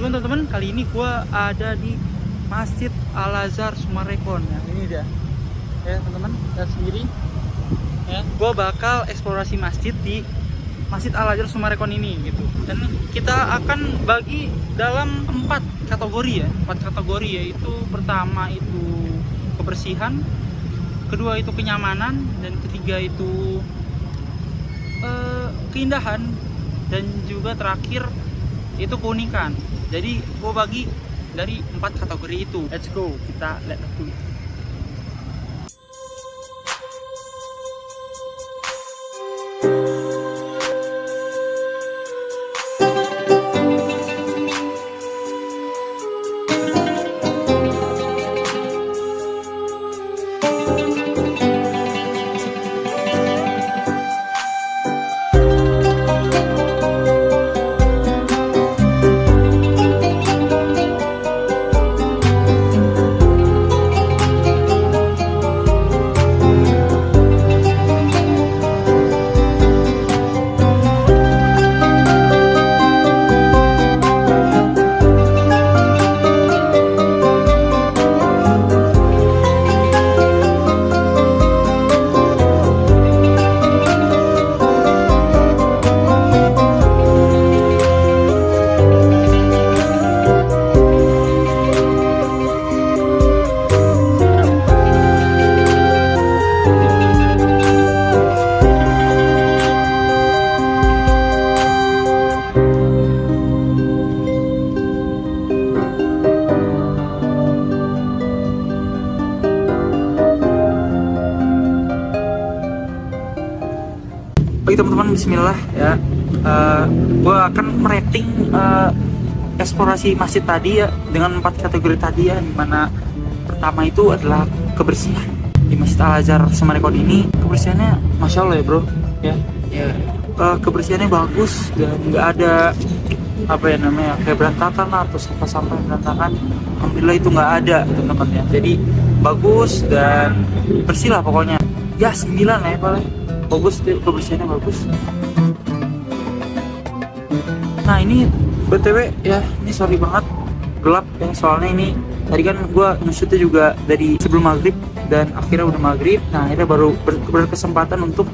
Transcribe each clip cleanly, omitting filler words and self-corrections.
Assalamualaikum teman-teman, kali ini gue ada di Masjid Al-Azhar Summarecon. Ya, ini dia ya teman-teman, lihat sendiri ya. Gue bakal eksplorasi masjid di Masjid Al-Azhar Summarecon ini gitu. Dan kita akan bagi dalam 4 kategori ya. 4 kategori, yaitu pertama itu kebersihan, kedua itu kenyamanan, dan ketiga itu keindahan, dan juga terakhir itu keunikan. Jadi gue bagi dari 4 kategori itu. Let's go, kita lihat dulu. Baik teman-teman, bismillah ya. Gue akan merating eksplorasi masjid tadi ya, dengan 4 kategori tadi ya, dimana pertama itu adalah kebersihan. Di Masjid Al-Azhar Summarecon ini kebersihannya Masya Allah ya bro ya. Kebersihannya bagus dan nggak ada apa ya namanya kayak berantakan lah, atau sampah-sampah yang berantakan. Alhamdulillah itu nggak ada teman-teman ya. Jadi bagus dan bersih lah pokoknya ya. 9 lah ya paling bagus, kebersihannya bagus. Nah ini BTW ya, ini sorry banget gelap ya, soalnya ini tadi kan gue nge-shootnya juga dari sebelum maghrib dan akhirnya udah maghrib. Nah akhirnya baru berkesempatan untuk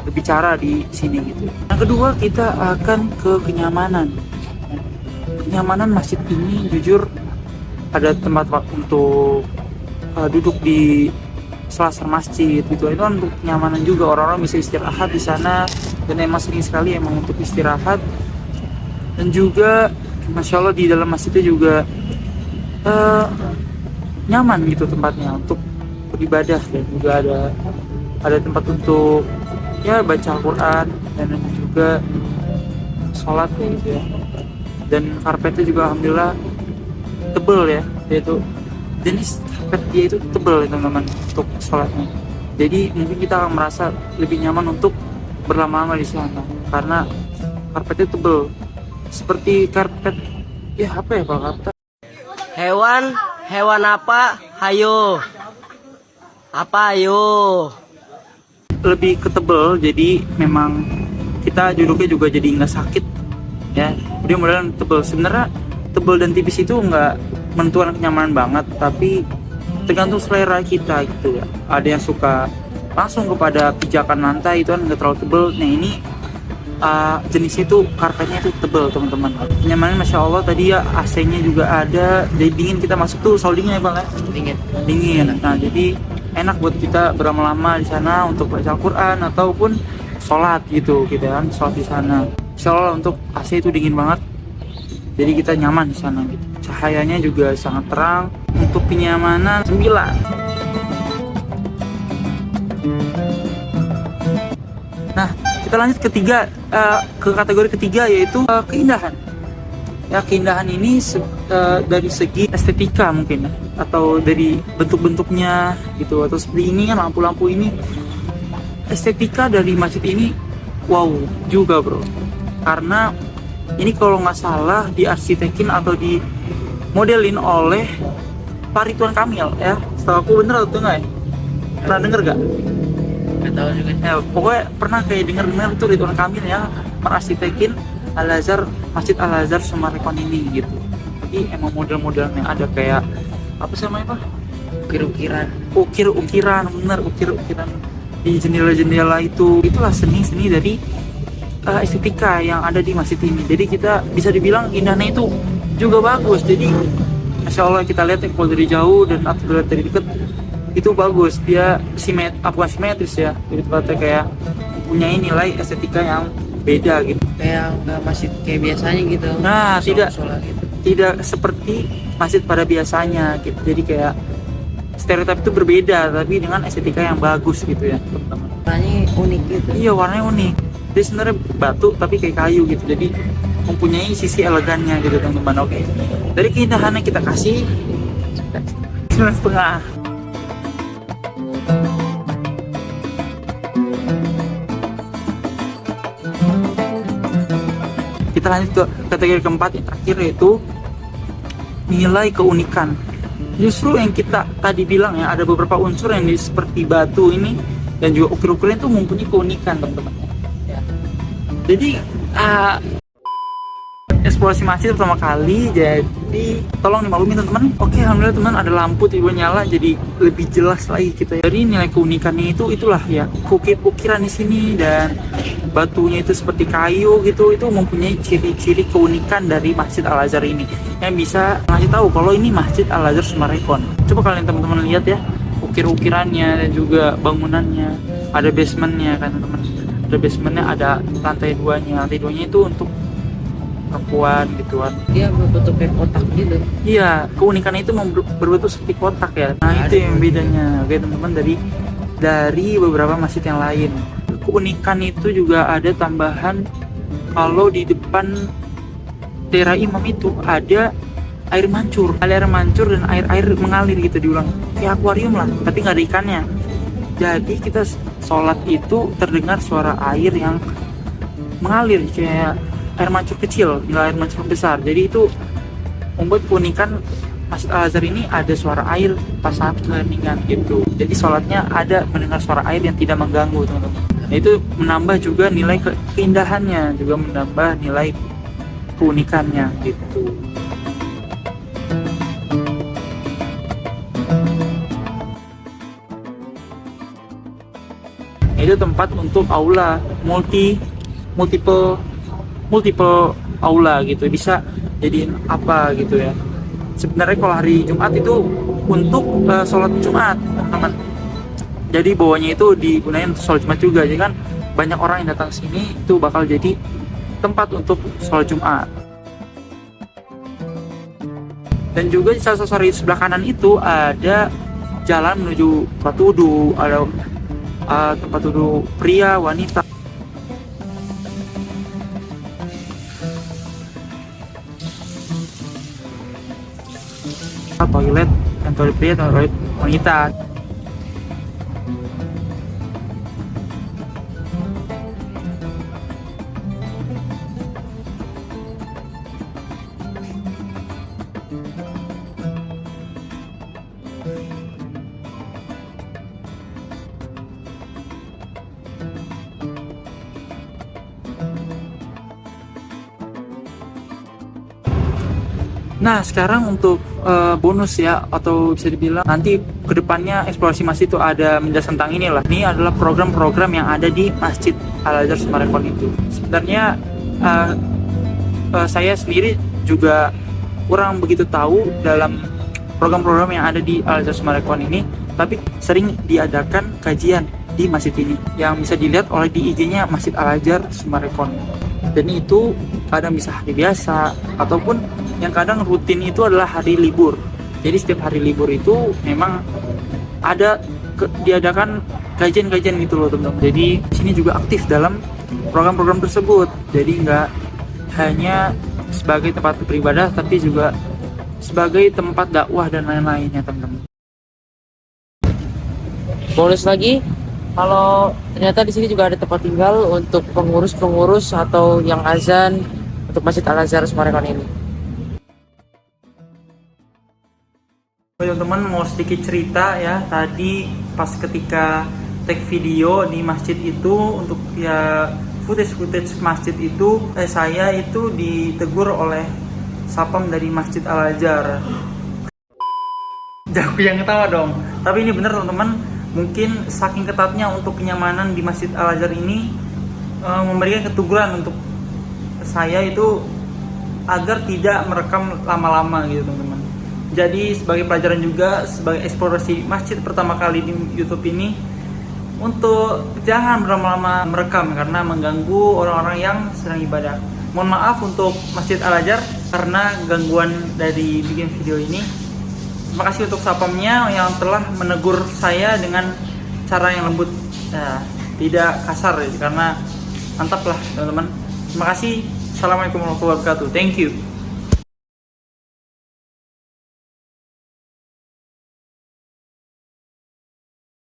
berbicara di sini gitu. Yang kedua kita akan ke kenyamanan. Kenyamanan masjid ini jujur ada tempat untuk duduk di selasar masjid gitu. Itu kan untuk kenyamanan juga, orang-orang bisa istirahat di sana, dan emang sering sekali emang untuk istirahat. Dan juga Masya Allah di dalam masjidnya juga nyaman gitu tempatnya untuk beribadah, dan juga ada tempat untuk ya baca Al-Quran dan juga sholat gitu ya. Dan karpetnya juga alhamdulillah tebel ya, yaitu jenis karpet dia itu tebel ya teman-teman untuk sholatnya. Jadi mungkin kita akan merasa lebih nyaman untuk berlama-lama di sana karena karpetnya tebel. Seperti karpet ya, apa ya Pak kata? Hewan apa? Hayo. Apa ayo? Lebih ketebel, jadi memang kita duduknya juga jadi nggak sakit ya. Dia modelan tebel. Sebenarnya tebel dan tipis itu nggak menentukan kenyamanan banget, tapi tergantung selera kita gitu ya. Ada yang suka langsung kepada pijakan lantai, itu kan nggak terlalu tebel. Nah ini jenisnya itu karpetnya itu tebel teman-teman. Kenyamanan Masya Allah tadi ya, AC-nya juga ada, jadi dingin. Kita masuk tuh selalu dingin ya Bang ya? Dingin. Nah jadi enak buat kita berlama-lama di sana untuk baca Al-Quran ataupun sholat gitu kan, sholat di sana. Insya Allah untuk AC itu dingin banget, jadi kita nyaman di sana gitu. Cahayanya juga sangat terang. Untuk kenyamanan 9. Nah kita lanjut ke kategori ketiga, yaitu keindahan. Ya keindahan ini dari segi estetika mungkin ya, atau dari bentuk-bentuknya gitu, atau seperti ini kan lampu-lampu ini. Estetika dari masjid ini wow juga bro, karena ini kalau nggak salah diarsitekin atau dimodelin oleh Pak Ridwan Kamil ya. Setahu aku bener atau enggak ya? Pernah denger gak? Nggak tahu juga. Ya, pokoknya pernah kayak denger itu Ridwan Kamil ya, merarsitekin Al-Azhar, Masjid Al-Azhar Summarecon ini gitu. tapi emang model-modelnya ada kayak apa sih namanya Pak? Ukir-ukiran. Ukir-ukiran, bener ukir-ukiran di jendela-jendela itulah seni-seni dari estetika yang ada di masjid ini. Jadi kita bisa dibilang indahnya itu juga bagus. Jadi Masya Allah kita lihat kalau dari jauh dan atau dari dekat itu bagus. Dia bukan simetris ya, jadi tempatnya kayak punya nilai estetika yang beda gitu. Kayak nggak masjid kayak biasanya gitu. Nah, Sholat gitu. tidak seperti masjid pada biasanya gitu. Jadi kayak stereotip itu berbeda tapi dengan estetika yang bagus gitu ya teman-teman. Warnanya unik gitu. Iya, warnanya unik. Dia sebenarnya batu tapi kayak kayu gitu. Jadi mempunyai sisi elegannya gitu teman-teman. Oke. Dari keindahannya kita kasih 9,5. Kita lanjut ke kategori keempat yang terakhir, yaitu nilai keunikan. Justru yang kita tadi bilang ya, ada beberapa unsur yang seperti batu ini dan juga ukir-ukiran itu mempunyai keunikan teman-teman ya. Jadi eksplorasi masjid pertama kali, jadi tolong dimaklumin teman-teman. Oke, alhamdulillah teman, ada lampu tiba nyala jadi lebih jelas lagi kita. Jadi nilai keunikannya itulah ya, ukiran di sini dan batunya itu seperti kayu gitu, itu mempunyai ciri-ciri keunikan dari Masjid Al Azhar ini yang bisa ngasih tahu kalau ini Masjid Al Azhar Sumarekon. Coba kalian teman-teman lihat ya, ukir-ukirannya dan juga bangunannya. Ada basementnya kan teman-teman. Ada basementnya, ada lantai duanya. Lantai duanya itu untuk perempuan gitu kan. Dia berbentuk kayak kotak gitu. Iya, keunikannya itu berbentuk seperti kotak ya. Nah, itu yang bedanya, oke teman-teman, dari beberapa masjid yang lain. Keunikan itu juga ada tambahan, kalau di depan daerah imam itu ada air mancur dan air mengalir gitu, diulang kayak akuarium lah, tapi nggak ada ikannya. Jadi kita sholat itu terdengar suara air yang mengalir kayak air mancur kecil, nggak air mancur besar. Jadi itu membuat keunikan Masjid Al Azhar ini ada suara air pas saat keheningan gitu. Jadi sholatnya ada mendengar suara air yang tidak mengganggu teman-teman. Nah, itu menambah juga nilai keindahannya, juga menambah nilai keunikannya gitu. Itu tempat untuk aula multiple aula gitu, bisa jadiin apa gitu ya. Sebenarnya kalau hari Jumat itu untuk sholat Jumat teman-teman, jadi bawahnya itu digunakan untuk sholat Jumat juga. Jadi kan banyak orang yang datang sini, itu bakal jadi tempat untuk sholat Jumat. Dan juga di salah satu sebelah kanan itu ada jalan menuju tempat wudhu, ada tempat wudhu pria, wanita. Toilet, dan toilet pria dan toilet wanita. Nah, sekarang untuk bonus ya, atau bisa dibilang nanti kedepannya eksplorasi masjid itu ada menjelaskan tentang inilah. Ini adalah program-program yang ada di Masjid Al Azhar Sumarekon itu. Sebenarnya saya sendiri juga kurang begitu tahu dalam program-program yang ada di Al Azhar Sumarekon ini, tapi sering diadakan kajian di masjid ini yang bisa dilihat oleh di IG-nya Masjid Al Azhar Sumarekon. Dan itu kadang bisa hari biasa ataupun yang kadang rutin itu adalah hari libur. Jadi setiap hari libur itu memang ada diadakan kajian-kajian gitu loh teman-teman. Jadi sini juga aktif dalam program-program tersebut. Jadi nggak hanya sebagai tempat beribadah, tapi juga sebagai tempat dakwah dan lain-lainnya teman-teman. Bonus lagi, kalau ternyata di sini juga ada tempat tinggal untuk pengurus-pengurus atau yang azan untuk Masjid Al Azhar Sumarekon ini. Teman-teman mau sedikit cerita ya, tadi pas ketika take video di masjid itu untuk ya footage masjid itu, saya itu ditegur oleh sapam dari Masjid Al-Azhar. Jangan yang ketawa dong. Tapi ini bener teman-teman. Mungkin saking ketatnya untuk kenyamanan di Masjid Al-Azhar ini memberikan keteguran untuk saya itu agar tidak merekam lama-lama gitu teman-teman. Jadi sebagai pelajaran juga, sebagai eksplorasi masjid pertama kali di YouTube ini, untuk jangan berlama-lama merekam karena mengganggu orang-orang yang sedang ibadah. Mohon maaf untuk Masjid Al-Azhar karena gangguan dari bikin video ini. Terima kasih untuk sapamnya yang telah menegur saya dengan cara yang lembut, tidak kasar karena mantap lah teman-teman. Terima kasih. Assalamualaikum warahmatullahi wabarakatuh. Thank you.